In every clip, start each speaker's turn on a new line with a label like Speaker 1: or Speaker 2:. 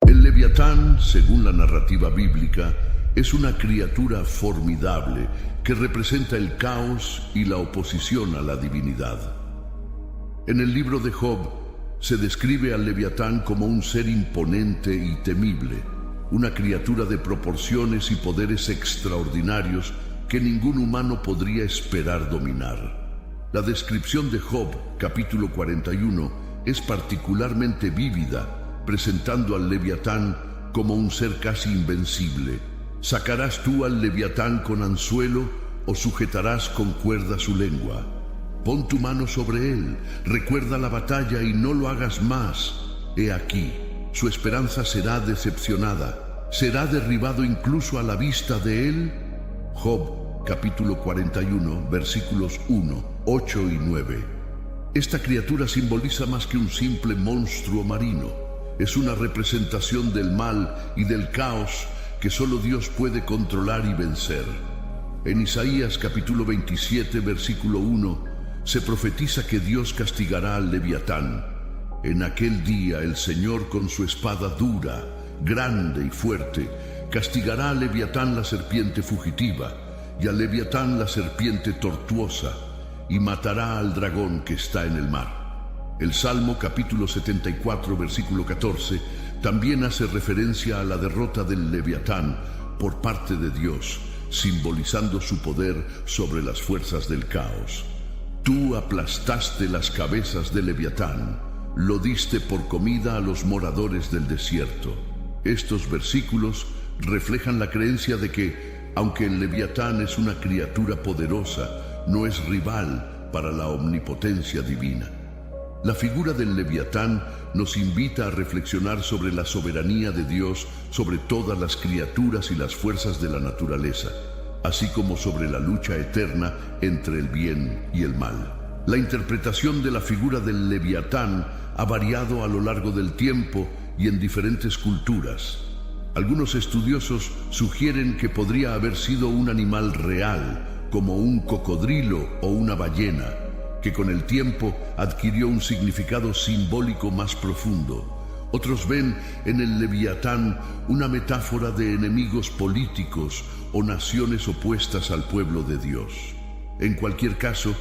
Speaker 1: El Leviatán, según la narrativa bíblica, es una criatura formidable que representa el caos y la oposición a la divinidad. En el libro de Job se describe al Leviatán como un ser imponente y temible, una criatura de proporciones y poderes extraordinarios que ningún humano podría esperar dominar. La descripción de Job, capítulo 41, es particularmente vívida, presentando al Leviatán como un ser casi invencible. ¿Sacarás tú al Leviatán con anzuelo o sujetarás con cuerda su lengua? Pon tu mano sobre él, recuerda la batalla y no lo hagas más. He aquí, su esperanza será decepcionada, será derribado incluso a la vista de él. Job, capítulo 41, versículos 1, 8 y 9. Esta criatura simboliza más que un simple monstruo marino. Es una representación del mal y del caos que solo Dios puede controlar y vencer. En Isaías capítulo 27, versículo 1, se profetiza que Dios castigará al Leviatán. En aquel día el Señor con su espada dura, grande y fuerte, castigará al Leviatán la serpiente fugitiva y al Leviatán la serpiente tortuosa, y matará al dragón que está en el mar. El Salmo capítulo 74, versículo 14, también hace referencia a la derrota del Leviatán por parte de Dios, simbolizando su poder sobre las fuerzas del caos. Tú aplastaste las cabezas del Leviatán, lo diste por comida a los moradores del desierto. Estos versículos reflejan la creencia de que, aunque el Leviatán es una criatura poderosa, no es rival para la omnipotencia divina. La figura del Leviatán nos invita a reflexionar sobre la soberanía de Dios sobre todas las criaturas y las fuerzas de la naturaleza, así como sobre la lucha eterna entre el bien y el mal. La interpretación de la figura del Leviatán ha variado a lo largo del tiempo y en diferentes culturas. Algunos estudiosos sugieren que podría haber sido un animal real, como un cocodrilo o una ballena, que con el tiempo adquirió un significado simbólico más profundo. Otros ven en el Leviatán una metáfora de enemigos políticos o naciones opuestas al pueblo de Dios. En cualquier caso,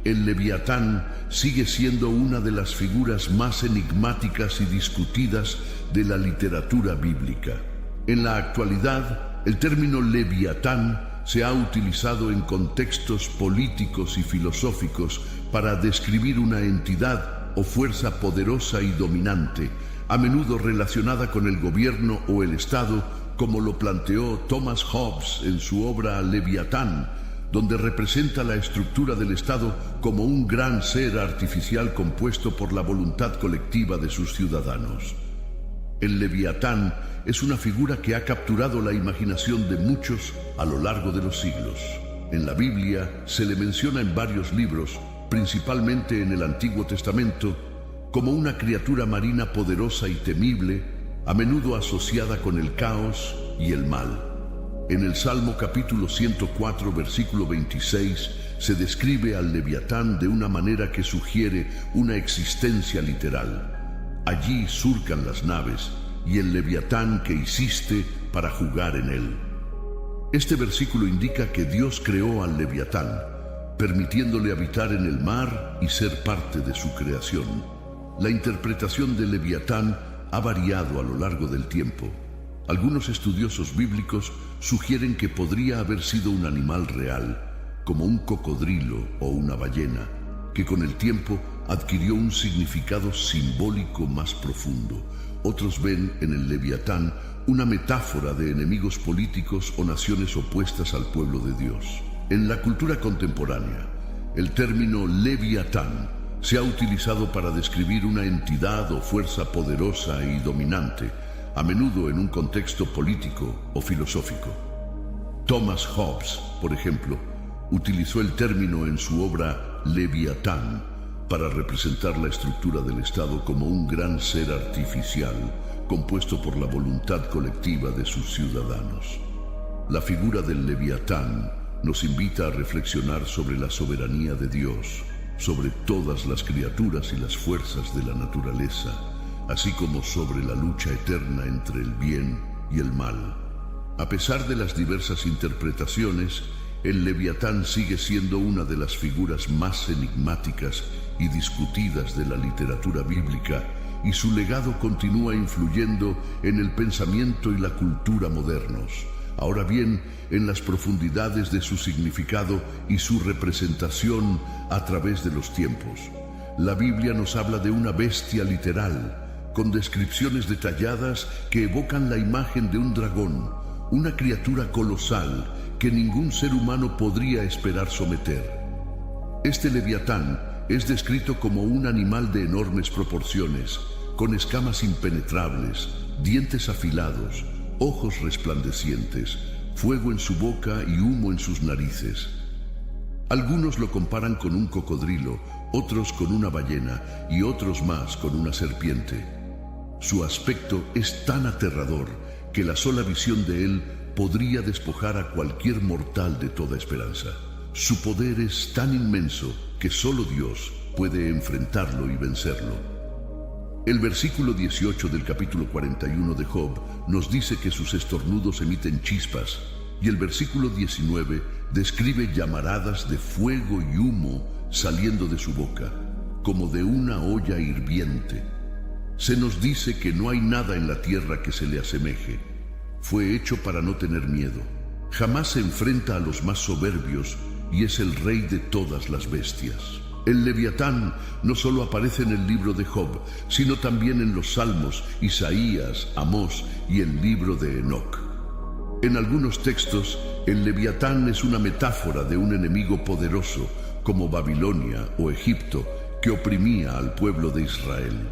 Speaker 1: el Leviatán sigue siendo una de las figuras más enigmáticas y discutidas de la literatura bíblica. En la actualidad, el término Leviatán se ha utilizado en contextos políticos y filosóficos para describir una entidad o fuerza poderosa y dominante, a menudo relacionada con el gobierno o el Estado, como lo planteó Thomas Hobbes en su obra Leviatán, donde representa la estructura del Estado como un gran ser artificial compuesto por la voluntad colectiva de sus ciudadanos. El Leviatán es una figura que ha capturado la imaginación de muchos a lo largo de los siglos. En la Biblia se le menciona en varios libros, principalmente en el Antiguo Testamento, como una criatura marina poderosa y temible, a menudo asociada con el caos y el mal. En el Salmo capítulo 104, versículo 26, se describe al Leviatán de una manera que sugiere una existencia literal. Allí surcan las naves y el Leviatán que hiciste para jugar en él. Este versículo indica que Dios creó al Leviatán, permitiéndole habitar en el mar y ser parte de su creación. La interpretación del Leviatán ha variado a lo largo del tiempo. Algunos estudiosos bíblicos sugieren que podría haber sido un animal real, como un cocodrilo o una ballena, que con el tiempo adquirió un significado simbólico más profundo. Otros ven en el Leviatán una metáfora de enemigos políticos o naciones opuestas al pueblo de Dios. En la cultura contemporánea, el término Leviatán se ha utilizado para describir una entidad o fuerza poderosa y dominante, a menudo en un contexto político o filosófico. Thomas Hobbes, por ejemplo, utilizó el término en su obra Leviatán para representar la estructura del Estado como un gran ser artificial compuesto por la voluntad colectiva de sus ciudadanos. La figura del Leviatán nos invita a reflexionar sobre la soberanía de Dios, sobre todas las criaturas y las fuerzas de la naturaleza, así como sobre la lucha eterna entre el bien y el mal. A pesar de las diversas interpretaciones, el Leviatán sigue siendo una de las figuras más enigmáticas y discutidas de la literatura bíblica, y su legado continúa influyendo en el pensamiento y la cultura modernos. Ahora bien, en las profundidades de su significado y su representación a través de los tiempos, la Biblia nos habla de una bestia literal, con descripciones detalladas que evocan la imagen de un dragón, una criatura colosal que ningún ser humano podría esperar someter. Este Leviatán es descrito como un animal de enormes proporciones, con escamas impenetrables, dientes afilados, ojos resplandecientes, fuego en su boca y humo en sus narices. Algunos lo comparan con un cocodrilo, otros con una ballena y otros más con una serpiente. Su aspecto es tan aterrador que la sola visión de él podría despojar a cualquier mortal de toda esperanza. Su poder es tan inmenso que solo Dios puede enfrentarlo y vencerlo. El versículo 18 del capítulo 41 de Job nos dice que sus estornudos emiten chispas, y el versículo 19 describe llamaradas de fuego y humo saliendo de su boca, como de una olla hirviente. Se nos dice que no hay nada en la tierra que se le asemeje. Fue hecho para no tener miedo. Jamás se enfrenta a los más soberbios y es el rey de todas las bestias. El Leviatán no solo aparece en el libro de Job, sino también en los Salmos, Isaías, Amós y el libro de Enoc. En algunos textos, el Leviatán es una metáfora de un enemigo poderoso, como Babilonia o Egipto, que oprimía al pueblo de Israel.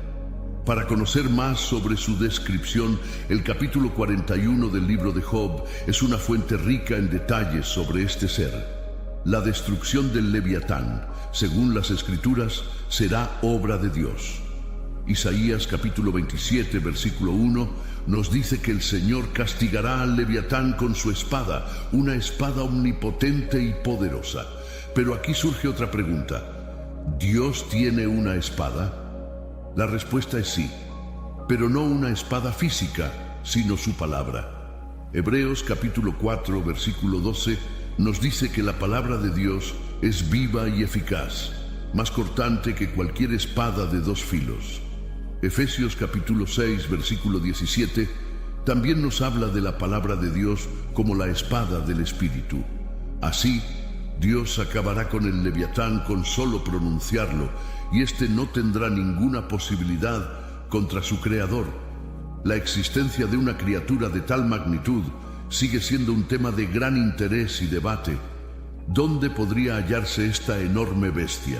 Speaker 1: Para conocer más sobre su descripción, el capítulo 41 del libro de Job es una fuente rica en detalles sobre este ser. La destrucción del Leviatán, según las Escrituras, será obra de Dios. Isaías capítulo 27, versículo 1, nos dice que el Señor castigará al Leviatán con su espada, una espada omnipotente y poderosa. Pero aquí surge otra pregunta. ¿Dios tiene una espada? La respuesta es sí, pero no una espada física, sino su palabra. Hebreos capítulo 4, versículo 12, nos dice que la palabra de Dios es viva y eficaz, más cortante que cualquier espada de dos filos. Efesios capítulo 6, versículo 17, también nos habla de la palabra de Dios como la espada del Espíritu. Así, Dios acabará con el Leviatán con solo pronunciarlo, y éste no tendrá ninguna posibilidad contra su creador. La existencia de una criatura de tal magnitud sigue siendo un tema de gran interés y debate. ¿Dónde podría hallarse esta enorme bestia?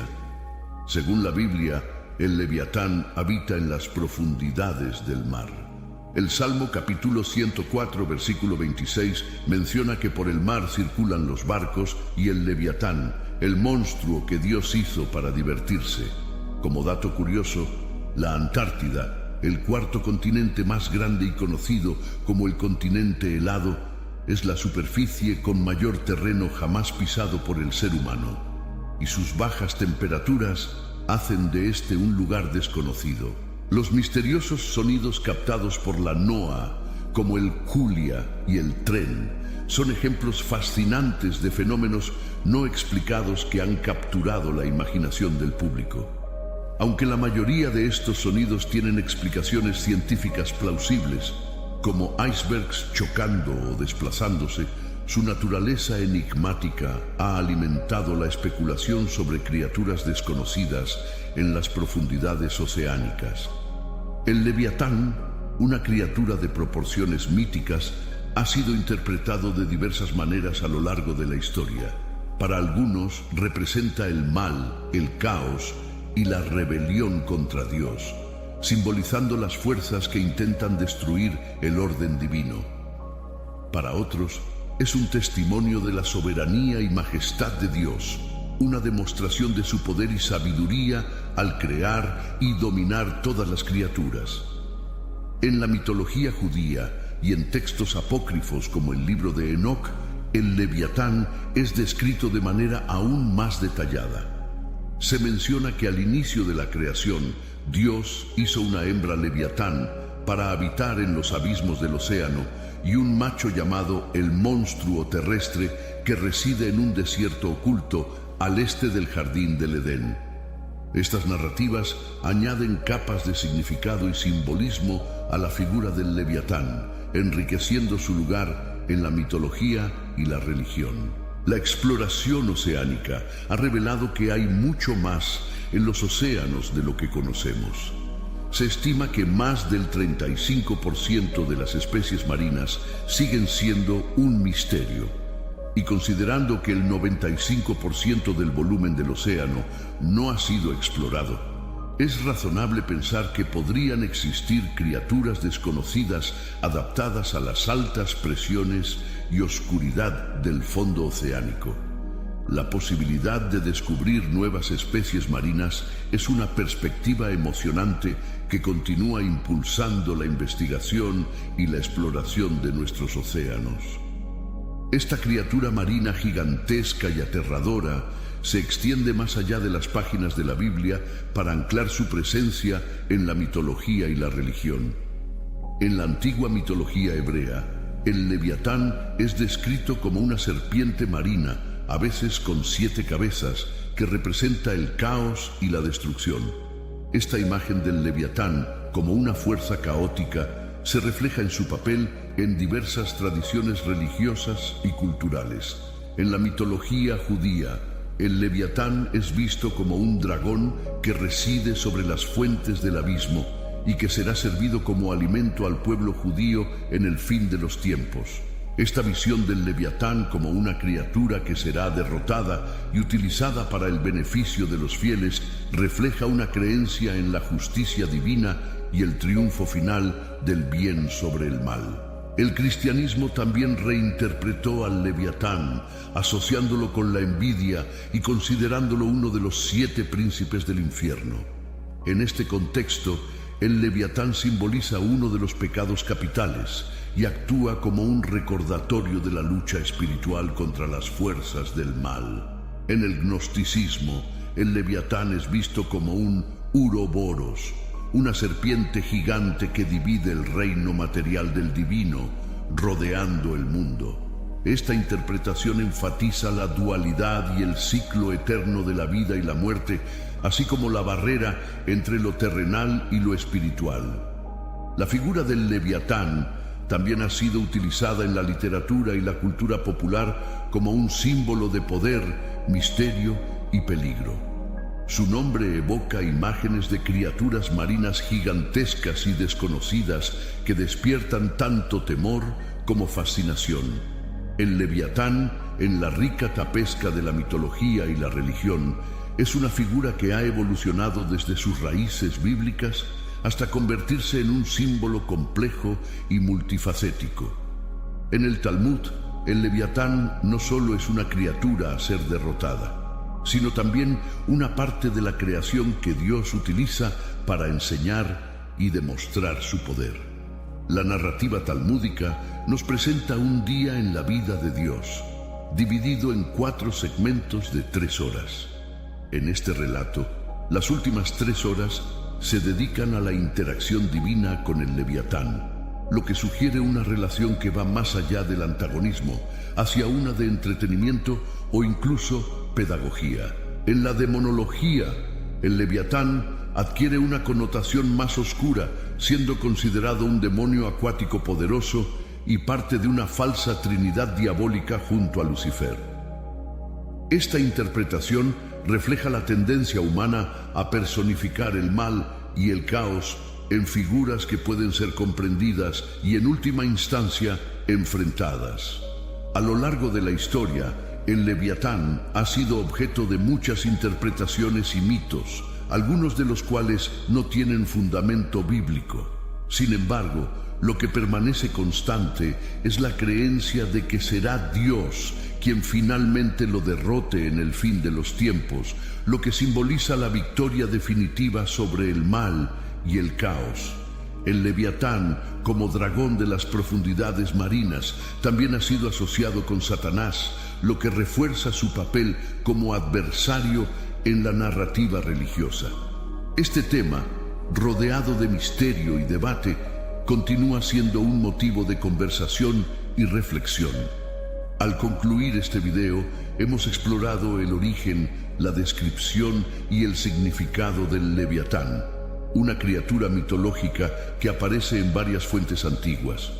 Speaker 1: Según la Biblia, el Leviatán habita en las profundidades del mar. El Salmo capítulo 104, versículo 26, menciona que por el mar circulan los barcos y el Leviatán, el monstruo que Dios hizo para divertirse. Como dato curioso, la Antártida, el cuarto continente más grande y conocido como el continente helado, es la superficie con mayor terreno jamás pisado por el ser humano, y sus bajas temperaturas hacen de este un lugar desconocido. Los misteriosos sonidos captados por la NOAA, como el Julia y el tren, son ejemplos fascinantes de fenómenos no explicados que han capturado la imaginación del público. Aunque la mayoría de estos sonidos tienen explicaciones científicas plausibles, como icebergs chocando o desplazándose, su naturaleza enigmática ha alimentado la especulación sobre criaturas desconocidas en las profundidades oceánicas. El Leviatán, una criatura de proporciones míticas, ha sido interpretado de diversas maneras a lo largo de la historia. Para algunos representa el mal, el caos y la rebelión contra Dios, simbolizando las fuerzas que intentan destruir el orden divino. Para otros, es un testimonio de la soberanía y majestad de Dios, una demostración de su poder y sabiduría al crear y dominar todas las criaturas. En la mitología judía y en textos apócrifos como el libro de Enoc, el Leviatán es descrito de manera aún más detallada. Se menciona que al inicio de la creación, Dios hizo una hembra leviatán para habitar en los abismos del océano y un macho llamado el monstruo terrestre que reside en un desierto oculto al este del jardín del Edén. Estas narrativas añaden capas de significado y simbolismo a la figura del leviatán, enriqueciendo su lugar en la mitología y la religión. La exploración oceánica ha revelado que hay mucho más en los océanos de lo que conocemos. Se estima que más del 35% de las especies marinas siguen siendo un misterio. Y considerando que el 95% del volumen del océano no ha sido explorado, es razonable pensar que podrían existir criaturas desconocidas adaptadas a las altas presiones y oscuridad del fondo oceánico. La posibilidad de descubrir nuevas especies marinas es una perspectiva emocionante que continúa impulsando la investigación y la exploración de nuestros océanos. Esta criatura marina gigantesca y aterradora se extiende más allá de las páginas de la Biblia para anclar su presencia en la mitología y la religión. En la antigua mitología hebrea, el leviatán es descrito como una serpiente marina, a veces con 7 cabezas, que representa el caos y la destrucción. Esta imagen del leviatán como una fuerza caótica se refleja en su papel en diversas tradiciones religiosas y culturales. En la mitología judía, el leviatán es visto como un dragón que reside sobre las fuentes del abismo y que será servido como alimento al pueblo judío en el fin de los tiempos. Esta visión del leviatán como una criatura que será derrotada y utilizada para el beneficio de los fieles refleja una creencia en la justicia divina y el triunfo final del bien sobre el mal. El cristianismo también reinterpretó al leviatán, asociándolo con la envidia y considerándolo uno de los 7 príncipes del infierno. En este contexto, el leviatán simboliza uno de los pecados capitales y actúa como un recordatorio de la lucha espiritual contra las fuerzas del mal. En el gnosticismo, el leviatán es visto como un uroboros, una serpiente gigante que divide el reino material del divino, rodeando el mundo. Esta interpretación enfatiza la dualidad y el ciclo eterno de la vida y la muerte, así como la barrera entre lo terrenal y lo espiritual. La figura del leviatán también ha sido utilizada en la literatura y la cultura popular como un símbolo de poder, misterio y peligro. Su nombre evoca imágenes de criaturas marinas gigantescas y desconocidas que despiertan tanto temor como fascinación. El leviatán, en la rica tapesca de la mitología y la religión, es una figura que ha evolucionado desde sus raíces bíblicas hasta convertirse en un símbolo complejo y multifacético. En el Talmud, el leviatán no solo es una criatura a ser derrotada, sino también una parte de la creación que Dios utiliza para enseñar y demostrar su poder. La narrativa talmúdica nos presenta un día en la vida de Dios, dividido en 4 segmentos de 3 horas. En este relato, las últimas 3 horas se dedican a la interacción divina con el leviatán, lo que sugiere una relación que va más allá del antagonismo, hacia una de entretenimiento o incluso pedagogía. En la demonología, el leviatán adquiere una connotación más oscura, siendo considerado un demonio acuático poderoso y parte de una falsa trinidad diabólica junto a Lucifer. Esta interpretación refleja la tendencia humana a personificar el mal y el caos en figuras que pueden ser comprendidas y en última instancia enfrentadas. A lo largo de la historia, el leviatán ha sido objeto de muchas interpretaciones y mitos, algunos de los cuales no tienen fundamento bíblico. Sin embargo, lo que permanece constante es la creencia de que será Dios quien finalmente lo derrote en el fin de los tiempos, lo que simboliza la victoria definitiva sobre el mal y el caos. El leviatán, como dragón de las profundidades marinas, también ha sido asociado con Satanás, lo que refuerza su papel como adversario en la narrativa religiosa. Este tema rodeado de misterio y debate, continúa siendo un motivo de conversación y reflexión. Al concluir este video, hemos explorado el origen, la descripción y el significado del Leviatán, una criatura mitológica que aparece en varias fuentes antiguas.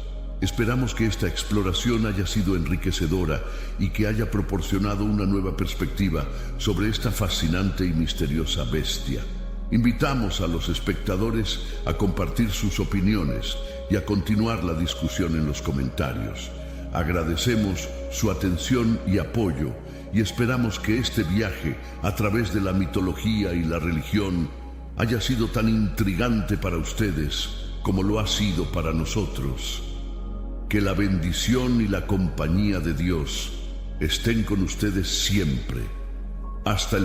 Speaker 1: Esperamos que esta exploración haya sido enriquecedora y que haya proporcionado una nueva perspectiva sobre esta fascinante y misteriosa bestia. Invitamos a los espectadores a compartir sus opiniones y a continuar la discusión en los comentarios. Agradecemos su atención y apoyo y esperamos que este viaje a través de la mitología y la religión haya sido tan intrigante para ustedes como lo ha sido para nosotros. Que la bendición y la compañía de Dios estén con ustedes siempre. Hasta el